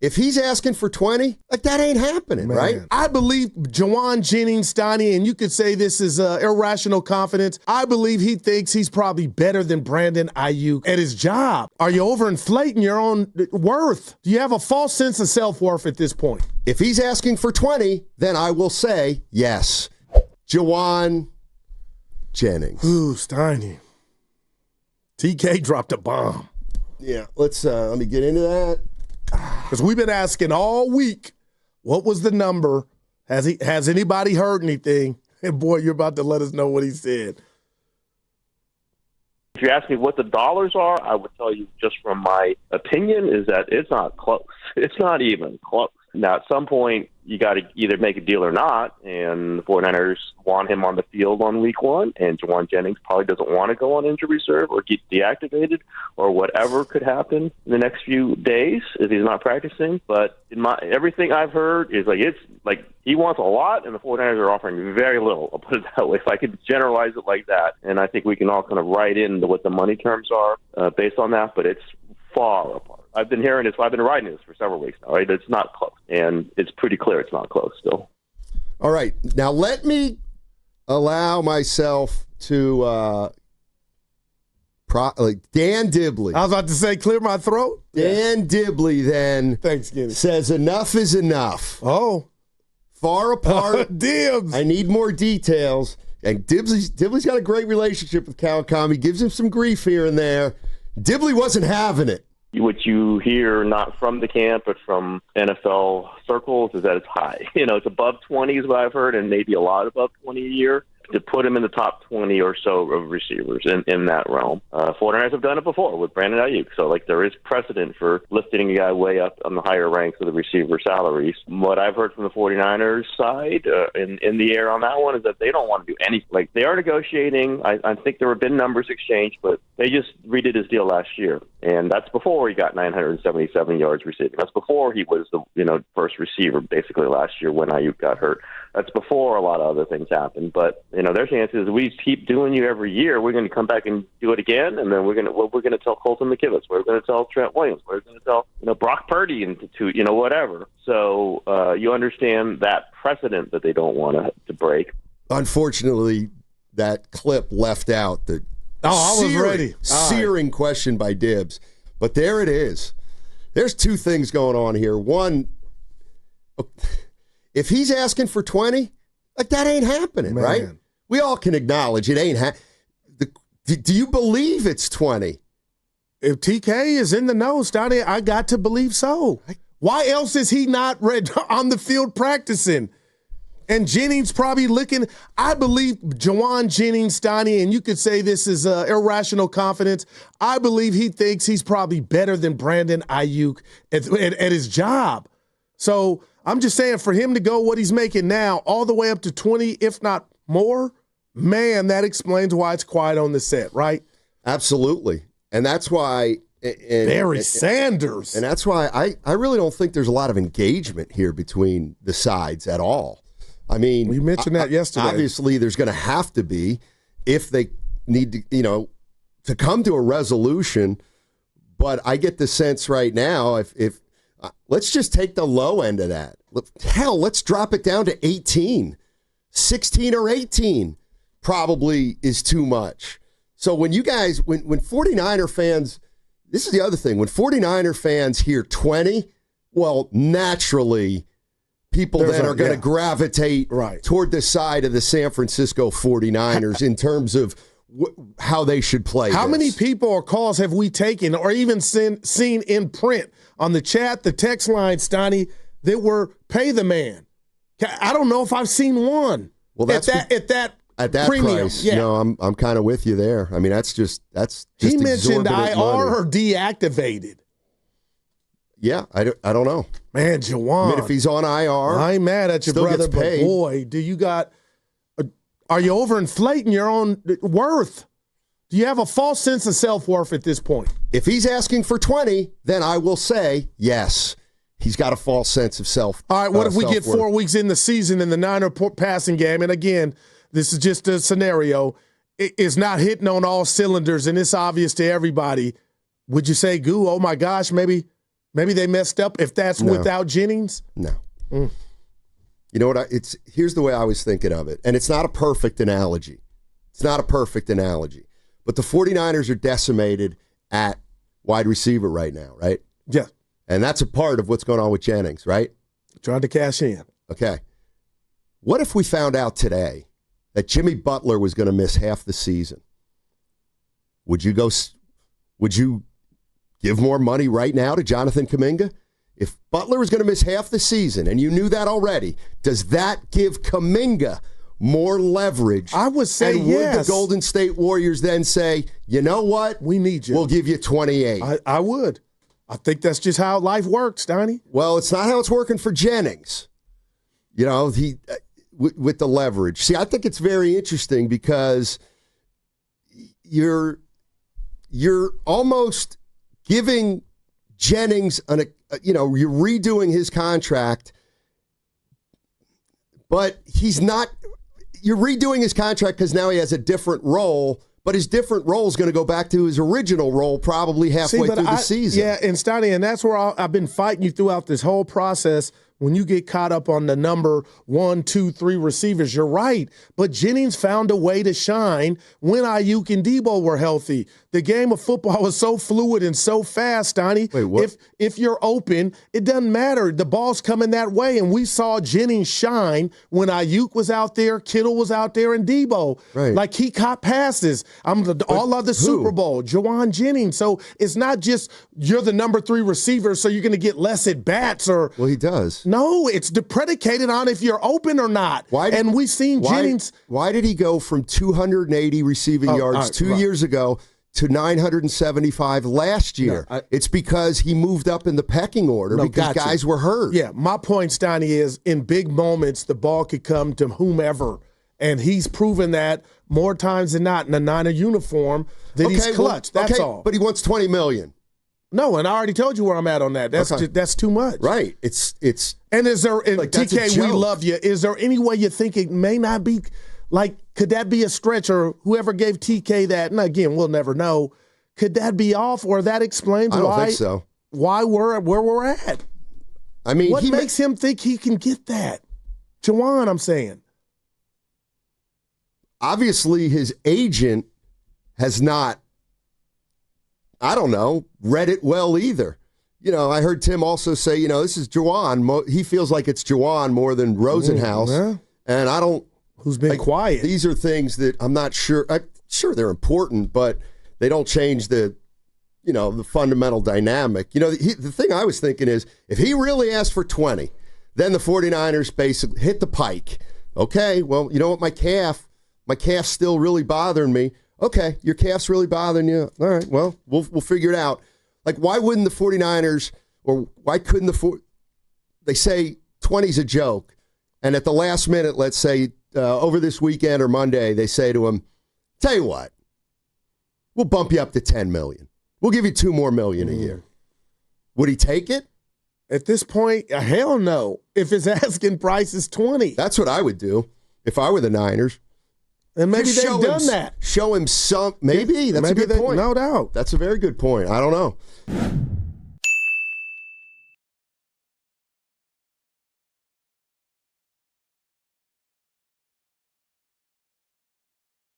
If he's asking for 20, like that ain't happening, Man. right? I believe Jauan Jennings, Steiny, and you could say this is irrational confidence. I believe he thinks he's probably better than Brandon Aiyuk at his job. Are you overinflating your own worth? Do you have a false sense of self-worth at this point? If he's asking for 20, then I will say yes. Jauan Jennings. Ooh, Steiny. TK dropped a bomb. Yeah, let me get into that. Because we've been asking all week, what was the number? Has anybody heard anything? And boy, you're about to let us know what he said. If you ask me what the dollars are, I would tell you just from my opinion is that it's not close. It's not even close. Now, at some point, you got to either make a deal or not, and the 49ers want him on the field on week one, and Jauan Jennings probably doesn't want to go on injury reserve or get deactivated or whatever could happen in the next few days if he's not practicing. But everything I've heard is it's like he wants a lot, and the 49ers are offering very little. I'll put it that way, if I could generalize it like that. And I think we can all kind of write into what the money terms are based on that, but it's far apart. I've been hearing this. I've been writing this for several weeks now. Right? It's not close, and it's pretty clear it's not close still. All right. Now let me allow myself to Dan Dibley. I was about to say, clear my throat. Dan Dibley then Thanksgiving says enough is enough. Oh. Far apart. Dibs. I need more details. And Dibley's got a great relationship with Kawakami. Gives him some grief here and there. Dibley wasn't having it. What you hear, not from the camp, but from NFL circles, is that it's high. It's above 20 is what I've heard, and maybe a lot above 20 a year. To put him in the top 20 or so of receivers in that realm. 49ers have done it before with Brandon Aiyuk. So, there is precedent for lifting a guy way up on the higher ranks of the receiver salaries. What I've heard from the 49ers side in the air on that one is that they don't want to do anything. They are negotiating. I think there have been numbers exchanged, but they just redid his deal last year. And that's before he got 977 yards receiving. That's before he was the first receiver basically last year when Aiyuk got hurt. That's before a lot of other things happened. But their chance is we keep doing you every year. We're going to come back and do it again, and then we're going to tell Colton McKivitz. We're going to tell Trent Williams. We're going to tell Brock Purdy and whatever. So you understand that precedent that they don't want to break. Unfortunately, that clip left out the searing question by Dibbs. But there it is. There's two things going on here. One, if he's asking for 20, that ain't happening, Man. right? We all can acknowledge it ain't do you believe it's 20? If TK is in the know, Steiny, I got to believe so. Why else is he not on the field practicing? And Jennings probably looking. I believe Jauan Jennings, Steiny, and you could say this is irrational confidence. I believe he thinks he's probably better than Brandon Aiyuk at his job. So I'm just saying, for him to go what he's making now all the way up to 20, if not more, man, that explains why it's quiet on the set, right? Absolutely. And that's why Barry Sanders. And that's why I really don't think there's a lot of engagement here between the sides at all. I mean, we mentioned that yesterday. Obviously, there's going to have to be if they need to, to come to a resolution. But I get the sense right now, if let's just take the low end of that. Hell, let's drop it down to 18. 16 or 18 probably is too much. So when you guys, when 49er fans, this is the other thing, when 49er fans hear 20, well, naturally, people then are going to gravitate toward the side of the San Francisco 49ers in terms of how they should play. How many people or calls have we taken or even seen in print on the chat, the text line, Steiny, that were pay the man? I don't know if I've seen one. Well, that's at that premium. Price. Yeah. No, I'm kind of with you there. I mean, that's just he mentioned IR money. or deactivated. Yeah, I don't know. Man, Jauan. I mean, if he's on IR, I ain't mad at you, brother, but boy, are you overinflating your own worth? Do you have a false sense of self-worth at this point? If he's asking for 20, then I will say yes. He's got a false sense of self. All right, what if we get 4 weeks in the season and the Niner passing game, and again, this is just a scenario, is not hitting on all cylinders, and it's obvious to everybody. Would you say, Goo, oh my gosh, maybe Maybe they messed up if that's without Jennings? No. You know what? Here's the way I was thinking of it, and it's not a perfect analogy. It's not a perfect analogy. But the 49ers are decimated at wide receiver right now, right? Yeah. And that's a part of what's going on with Jennings, right? Trying to cash in. Okay. What if we found out today that Jimmy Butler was going to miss half the season? Would you give more money right now to Jonathan Kuminga? If Butler was going to miss half the season, and you knew that already, does that give Kuminga more leverage? I would say and yes. Would the Golden State Warriors then say, you know what? We need you. We'll give you 28. I would. I think that's just how life works, Steiny. Well, it's not how it's working for Jennings. You know, with the leverage. See, I think it's very interesting because you're almost giving Jennings you're redoing his contract, but he's not. You're redoing his contract because now he has a different role, but his different role is going to go back to his original role probably halfway through the season. Yeah, and Steiny, and that's where I've been fighting you throughout this whole process. When you get caught up on the number 1, 2, 3 receivers, you're right. But Jennings found a way to shine when Aiyuk and Debo were healthy. The game of football is so fluid and so fast, Steiny. Wait, what? If you're open, it doesn't matter. The ball's coming that way. And we saw Jennings shine when Aiyuk was out there, Kittle was out there, and Debo. Right. Like he caught passes. All of the Super Bowl, Jauan Jennings. So it's not just you're the number 3 receiver, so you're going to get less at bats or. Well, he does. No, it's predicated on if you're open or not. And we've seen Jennings. Why did he go from 280 receiving yards 2 years ago to 975 last year? No, it's because he moved up in the pecking order because guys were hurt. Yeah, my point, Steiny, is in big moments, the ball could come to whomever. And he's proven that more times than not in a Niner uniform that he's clutch. That's all. But he wants $20 million. No, and I already told you where I'm at on that. That's too much. Right. It's and is there like, TK, we love you. Is there any way you think it may not be like, could that be a stretch, or whoever gave TK that, and again, we'll never know, could that be off, or that explains I don't think so. Why we're where we're at? I mean, what makes him think he can get that? Jauan, I'm saying. Obviously, his agent has not, I don't know, read it well either. You know, I heard Tim also say, this is Jauan. He feels like it's Jauan more than Rosenhaus. Yeah. And I don't. Who's been quiet? These are things that I'm not sure. I'm sure they're important, but they don't change the fundamental dynamic. The thing I was thinking is, if he really asked for 20, then the 49ers basically hit the pike. Okay, well, you know what, my calf's still really bothering me. Okay, your calf's really bothering you. All right, well, we'll figure it out. Like, why wouldn't the 49ers, or why couldn't they say 20's a joke, and at the last minute, let's say over this weekend or Monday, they say to him, tell you what, we'll bump you up to $10 million. We'll give you $2 more million a year. Would he take it? At this point, hell no. If his asking price is 20. That's what I would do if I were the Niners. And maybe they've done that. Show him some. Maybe. That's a good point. No doubt. That's a very good point. I don't know.